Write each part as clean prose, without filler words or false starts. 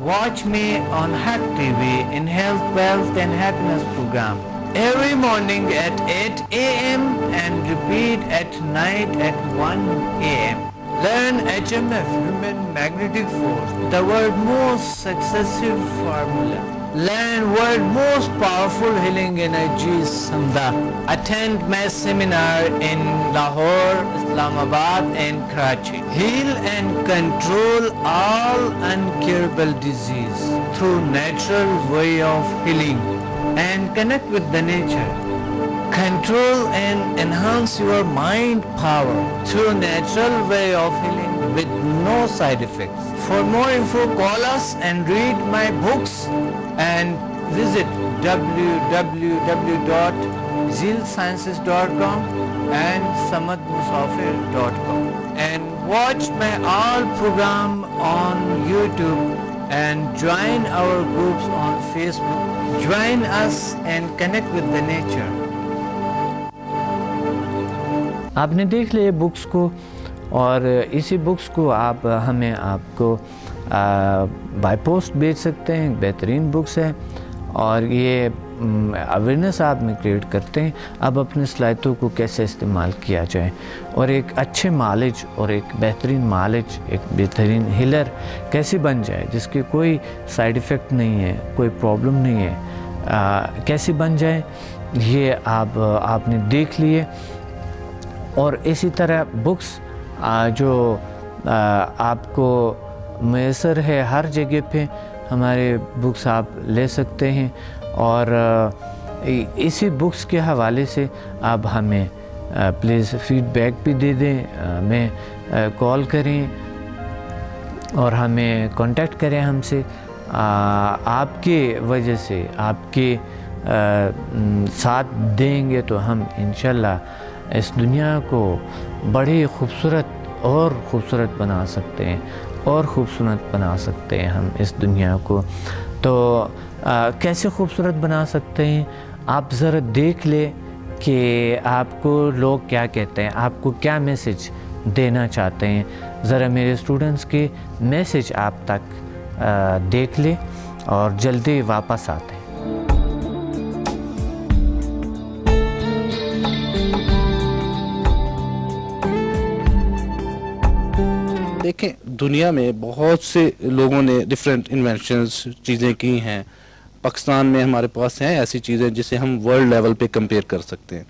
Watch me on Hack TV in Health, Wealth and Happiness program every morning at 8 a.m. and repeat at night at 1 a.m. Learn HMF, Human Magnetic Force, the world's most successful formula. Learn world's most powerful healing energies, Samda. Attend my seminar in Lahore, Islamabad and Karachi. Heal and control all incurable disease through natural way of healing and connect with the nature. Control and enhance your mind power through natural way of healing with no side effects. For more info, call us and read my books and visit www.zealsciences.com and samadmusafir.com and watch my all program on YouTube and join our groups on Facebook. Join us and connect with the nature. آپ نے دیکھ لیا books کو، اور اسی books کو آپ ہمیں آپ کو بائی پوسٹ بھیج سکتے ہیں. بہترین بکس ہے اور یہ اویئرنیس آپ میں کریٹ کرتے ہیں اب اپنے صلاحیتوں کو کیسے استعمال کیا جائے اور ایک اچھے مالج اور ایک بہترین مالج، ایک بہترین ہیلر کیسے بن جائے جس کے کوئی سائیڈ ایفیکٹ نہیں ہے، کوئی پرابلم نہیں ہے، کیسے بن جائے یہ آپ نے دیکھ لیے. اور اسی طرح بکس جو آپ کو میسر ہے ہر جگہ پہ، ہمارے بکس آپ لے سکتے ہیں. اور اسی بکس کے حوالے سے آپ ہمیں پلیز فیڈ بیک بھی دے دیں، ہمیں کال کریں اور ہمیں کانٹیکٹ کریں ہم سے. آپ کے وجہ سے آپ کے ساتھ دیں گے تو ہم انشاءاللہ اس دنیا کو بڑی خوبصورت اور خوبصورت بنا سکتے ہیں، اور خوبصورت بنا سکتے ہیں ہم اس دنیا کو. تو کیسے خوبصورت بنا سکتے ہیں آپ ذرا دیکھ لیں کہ آپ کو لوگ کیا کہتے ہیں، آپ کو کیا میسج دینا چاہتے ہیں. ذرا میرے اسٹوڈنٹس کے میسج آپ تک دیکھ لیں اور جلدی واپس آتے ہیں. دیکھیں، دنیا میں بہت سے لوگوں نے ڈیفرنٹ انوینشنز چیزیں کی ہیں. پاکستان میں ہمارے پاس ہیں ایسی چیزیں جسے ہم ورلڈ لیول پہ کمپیئر کر سکتے ہیں.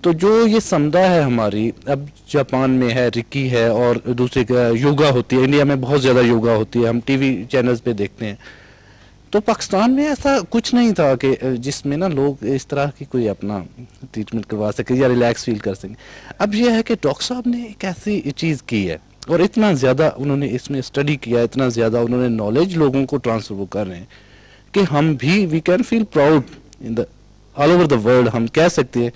تو جو یہ سمدہ ہے ہماری، اب جاپان میں ہے، ریکی ہے، اور دوسرے کا یوگا ہوتی ہے. انڈیا میں بہت زیادہ یوگا ہوتی ہے، ہم ٹی وی چینلز پہ دیکھتے ہیں. تو پاکستان میں ایسا کچھ نہیں تھا کہ جس میں نا لوگ اس طرح کی کوئی اپنا ٹریٹمنٹ کروا سکے یا ریلیکس فیل کر سکیں. اب یہ ہے کہ ڈاکٹر صاحب نے ایک ایسی چیز کی ہے اور اتنا زیادہ انہوں نے اس میں اسٹڈی کیا، اتنا زیادہ انہوں نے نالج لوگوں کو ٹرانسفر کر رہے ہیں کہ ہم بھی we can feel proud in the all over the world. ہم کہہ سکتے ہیں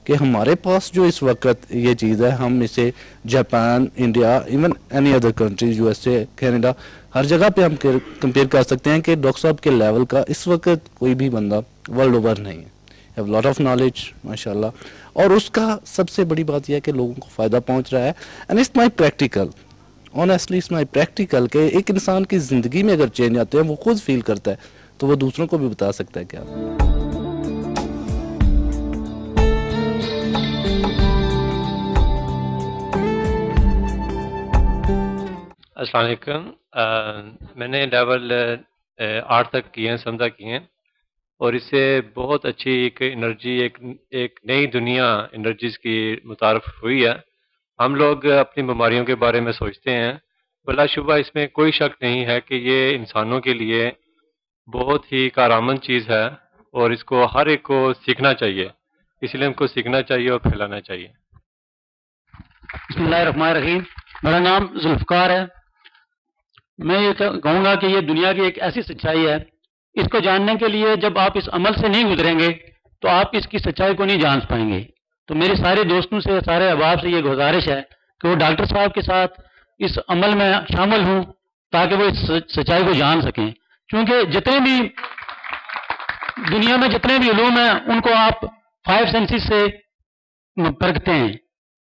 کہ ہمارے پاس جو اس وقت یہ چیز ہے، ہم اسے Japan, India, even any other countries, U S A, Canada, ہر جگہ پہ ہم کمپیئر کر سکتے ہیں کہ ڈاکٹر صاحب کے لیول کا اس وقت کوئی بھی بندہ ورلڈ اوور نہیں ہے. ہیو لاٹ آف نالج ماشاء اللہ، اور اس کا سب سے بڑی بات یہ ہے کہ لوگوں کو فائدہ پہنچ رہا ہے. And it's my practical, honestly it's my practical, کہ ایک انسان کی زندگی میں اگر چینج آتے ہیں وہ خود فیل کرتا ہے تو وہ دوسروں کو بھی بتا سکتا ہے. کیا السلام علیکم. میں نے لیول 8 تک کیے ہیں، سمدہ کیے ہیں، اور اس سے بہت اچھی ایک انرجی، ایک نئی دنیا انرجیز کی متعارف ہوئی ہے. ہم لوگ اپنی بیماریوں کے بارے میں سوچتے ہیں، بلا شبہ اس میں کوئی شک نہیں ہے کہ یہ انسانوں کے لیے بہت ہی کارآمد چیز ہے اور اس کو ہر ایک کو سیکھنا چاہیے. اس لیے ہم کو سیکھنا چاہیے اور پھیلانا چاہیے. بسم اللہ الرحمن الرحیم. میرا نام ذوالفقار ہے. میں یہ کہوں گا کہ یہ دنیا کی ایک ایسی سچائی ہے، اس کو جاننے کے لیے جب آپ اس عمل سے نہیں گزریں گے تو آپ اس کی سچائی کو نہیں جان پائیں گے. تو میرے سارے دوستوں سے، سارے احباب سے یہ گزارش ہے کہ وہ ڈاکٹر صاحب کے ساتھ اس عمل میں شامل ہوں تاکہ وہ اس سچائی کو جان سکیں. کیونکہ جتنے بھی دنیا میں جتنے بھی علوم ہیں ان کو آپ 5 سینسز سے پرکھتے ہیں،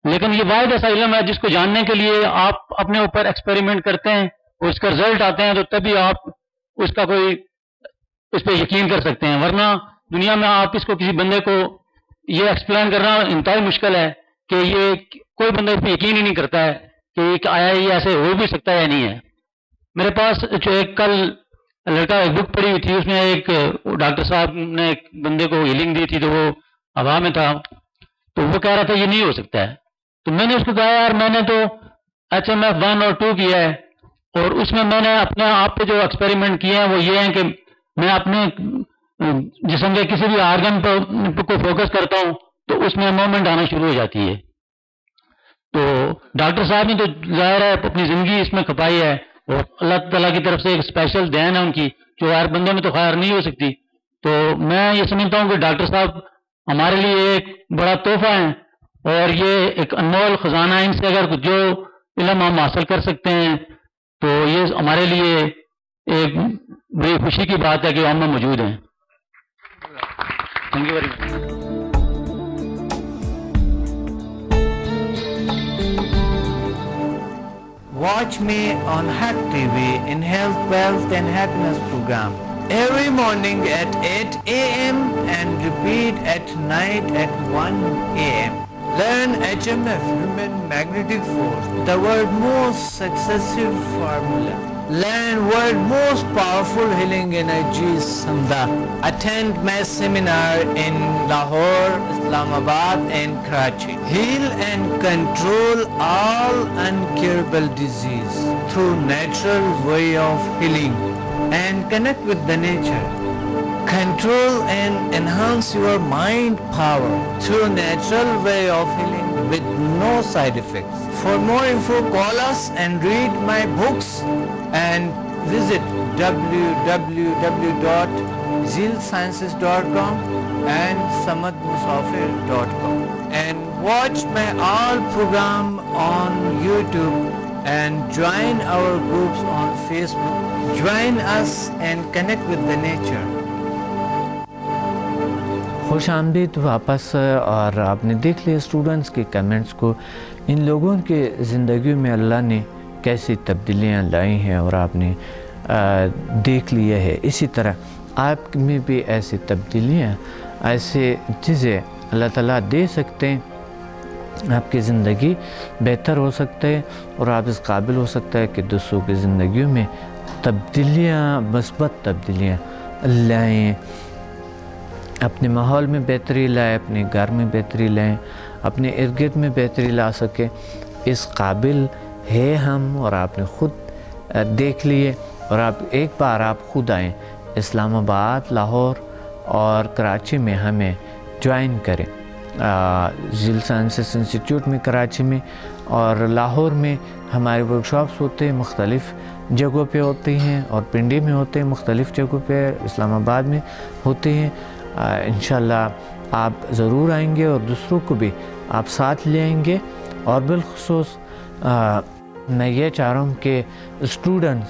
لیکن یہ واحد ایسا علم ہے جس کو جاننے کے لیے آپ اپنے اوپر ایکسپیریمنٹ کرتے ہیں اور اس کا رزلٹ آتے ہیں، تو تبھی آپ اس کا کوئی اس پہ یقین کر سکتے ہیں، ورنہ دنیا میں آپ اس کو کسی بندے کو یہ ایکسپلین کرنا انتہائی مشکل ہے کہ یہ کوئی بندہ اس پہ یقین ہی نہیں کرتا ہے کہ آیا یہ ایسے ہو بھی سکتا ہے یا نہیں ہے۔ میرے پاس جو ایک کل لڑکا ایک بک پڑھی ہوئی تھی، اس میں ایک ڈاکٹر صاحب نے ایک بندے کو ہیلنگ دی تھی، تو وہ ہوا میں تھا، تو وہ کہہ رہا تھا یہ نہیں ہو سکتا ہے۔ تو میں نے اس کو کہا یار میں نے تو HMF 1 اور 2 کیا ہے، اور اس میں نے اپنے آپ پہ جو ایکسپیریمنٹ کیے ہیں وہ یہ ہیں کہ میں اپنے جسم کے کسی بھی آرگن کو فوکس کرتا ہوں تو اس میں موومنٹ آنا شروع ہو جاتی ہے۔ تو ڈاکٹر صاحب نے تو ظاہر ہے اپنی زندگی اس میں کھپائی ہے، اور اللہ تعالیٰ کی طرف سے ایک اسپیشل دین ہے ان کی، جو ہر بندے میں تو خیر نہیں ہو سکتی۔ تو میں یہ سمجھتا ہوں کہ ڈاکٹر صاحب ہمارے لیے ایک بڑا تحفہ ہے، اور یہ ایک انمول خزانہ ہے، ان سے اگر جو علم ہم حاصل کر سکتے ہیں تو یہ ہمارے لیے ایک بڑی خوشی کی بات ہے کہ ہم میں موجود ہیں۔ Thank you very much. Watch me on Hack TV in Health, Wealth and Happiness program every morning at 8 a.m. and repeat at night at 1 a.m. Learn HMF, Human Magnetic Force, the world's most successful formula. Learn world's most powerful healing energy, Samda. Attend my seminar in Lahore, Islamabad and Karachi. Heal and control all incurable disease through natural way of healing and connect with the nature. Control and enhance your mind power through natural way of healing with no side effects. For more info, call us and read my books and visit www.zilsciences.com and samadmusafir.com and watch my all program on YouTube and join our groups on Facebook. Join us and connect with the nature. خوش آمدید واپس۔ اور آپ نے دیکھ لیا students کے comments کو، ان لوگوں کے زندگیوں میں اللہ نے کیسی تبدیلیاں لائی ہیں اور آپ نے دیکھ لیا ہے۔ اسی طرح آپ میں بھی ایسی تبدیلیاں، ایسے چیزیں اللہ تعالیٰ دے سکتے ہیں، آپ کی زندگی بہتر ہو سکتا ہے اور آپ اس قابل ہو سکتا ہے کہ دوسروں کی زندگیوں میں تبدیلیاں، مثبت تبدیلیاں لائیں، اپنے ماحول میں بہتری لائیں، اپنے گھر میں بہتری لائیں، اپنے ارد گرد میں بہتری لا سکے، اس قابل ہے ہم۔ اور آپ نے خود دیکھ لیے، اور آپ ایک بار آپ خود آئیں اسلام آباد، لاہور اور کراچی میں ہمیں جوائن کریں، ذیل سائنسز انسٹیٹیوٹ میں کراچی میں، اور لاہور میں ہمارے ورکشاپس ہوتے ہیں، مختلف جگہوں پہ ہوتے ہیں، اور پنڈی میں ہوتے ہیں، مختلف جگہوں پہ اسلام آباد میں ہوتے ہیں۔ انشاءاللہ آپ ضرور آئیں گے اور دوسروں کو بھی آپ ساتھ لے آئیں گے۔ اور بالخصوص میں یہ چاہ رہا ہوں کہ اسٹوڈنٹس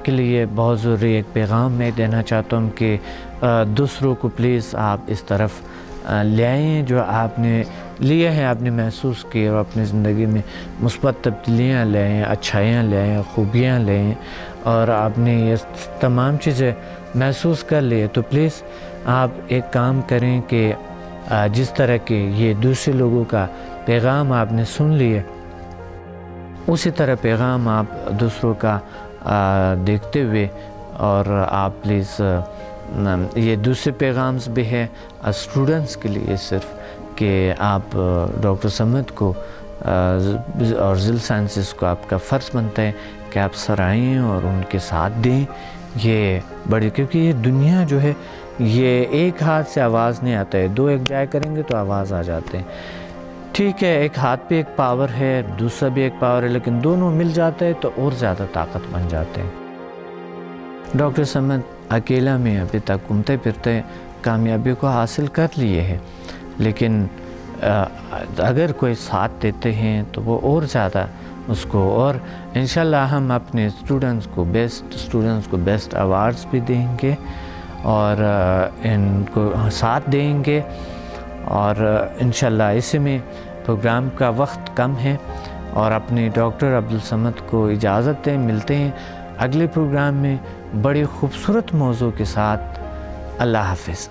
کے لیے بہت ضروری ایک پیغام میں دینا چاہتا ہوں کہ دوسروں کو پلیز آپ اس طرف لے آئیں جو آپ نے لیا ہے، آپ نے محسوس کی، اور اپنی زندگی میں مثبت تبدیلیاں لے آئیں، اچھائیاں لے آئیں، خوبیاں لے آئیں، اور آپ نے یہ تمام چیزیں محسوس کر لی تو پلیز آپ ایک کام کریں کہ جس طرح کہ یہ دوسرے لوگوں کا پیغام آپ نے سن لیے، اسی طرح پیغام آپ دوسروں کا دیکھتے ہوئے، اور آپ پلیز یہ دوسرے پیغامز بھی ہے اسٹوڈنٹس کے لیے صرف کہ آپ ڈاکٹر سمد کو اور ذیل سائنسز کو آپ کا فرض بنتا ہے کہ آپ سرائیں اور ان کے ساتھ دیں۔ یہ بڑی، کیونکہ یہ دنیا جو ہے یہ ایک ہاتھ سے آواز نہیں آتا ہے، دو ایک جائے کریں گے تو آواز آ جاتے ہیں۔ ٹھیک ہے، ایک ہاتھ پہ ایک پاور ہے، دوسرا بھی ایک پاور ہے، لیکن دونوں مل جاتے ہیں تو اور زیادہ طاقت بن جاتے ہیں۔ ڈاکٹر سمد اکیلا میں ابھی تک گھومتے پھرتے کامیابی کو حاصل کر لیے ہیں، لیکن اگر کوئی ساتھ دیتے ہیں تو وہ اور زیادہ اس کو، اور انشاءاللہ ہم اپنے اسٹوڈنٹس کو بیسٹ ایوارڈز بھی دیں گے اور ان کو ساتھ دیں گے، اور انشاءاللہ اسی میں پروگرام کا وقت کم ہے، اور اپنے ڈاکٹر عبدالصمد کو اجازت دیں، ملتے ہیں اگلے پروگرام میں۔ بڑی خوبصورت موضوع کے ساتھ. اللہ حافظ.